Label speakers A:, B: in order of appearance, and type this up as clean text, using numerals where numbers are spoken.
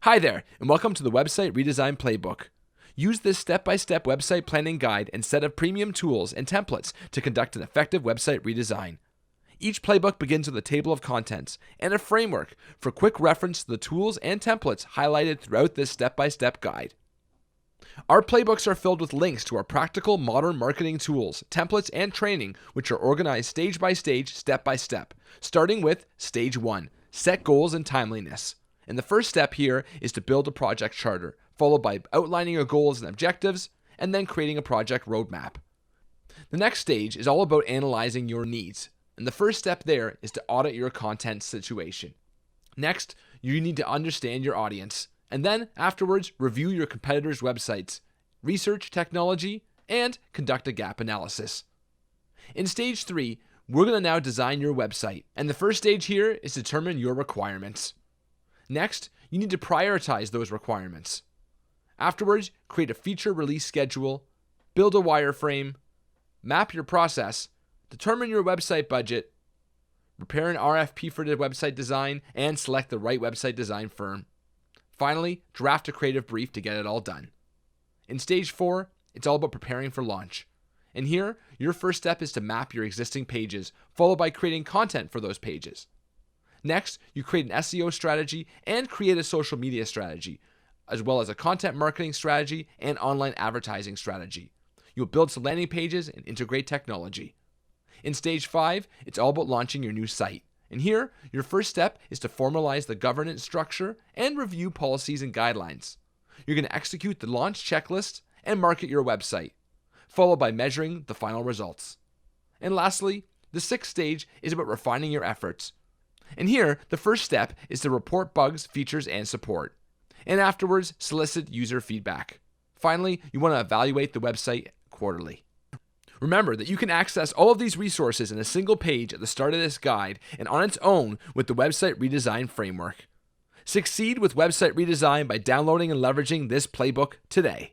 A: Hi there, and welcome to the Website Redesign Playbook. Use this step-by-step website planning guide and set of premium tools and templates to conduct an effective website redesign. Each playbook begins with a table of contents and a framework for quick reference to the tools and templates highlighted throughout this step-by-step guide. Our playbooks are filled with links to our practical modern marketing tools, templates, and training, which are organized stage by stage, step by step, starting with Stage 1, Set Goals and Timeliness. And the first step here is to build a project charter, followed by outlining your goals and objectives, and then creating a project roadmap. The next stage is all about analyzing your needs, and the first step there is to audit your content situation. Next, you need to understand your audience, and then afterwards, review your competitors' websites, research technology, and conduct a gap analysis. In Stage 3, we're going to now design your website, and the first stage here is to determine your requirements. Next, you need to prioritize those requirements. Afterwards, create a feature release schedule, build a wireframe, map your process, determine your website budget, prepare an RFP for the website design, and select the right website design firm. Finally, draft a creative brief to get it all done. In Stage 4, it's all about preparing for launch. And here, your first step is to map your existing pages, followed by creating content for those pages. Next, you create an SEO strategy and create a social media strategy, as well as a content marketing strategy and online advertising strategy. You'll build some landing pages and integrate technology. In Stage 5, it's all about launching your new site. And here, your first step is to formalize the governance structure and review policies and guidelines. You're going to execute the launch checklist and market your website, followed by measuring the final results. And lastly, the sixth stage is about refining your efforts. And here, the first step is to report bugs, features, and support. And afterwards, solicit user feedback. Finally, you want to evaluate the website quarterly. Remember that you can access all of these resources in a single page at the start of this guide and on its own with the Website Redesign framework. Succeed with website redesign by downloading and leveraging this playbook today.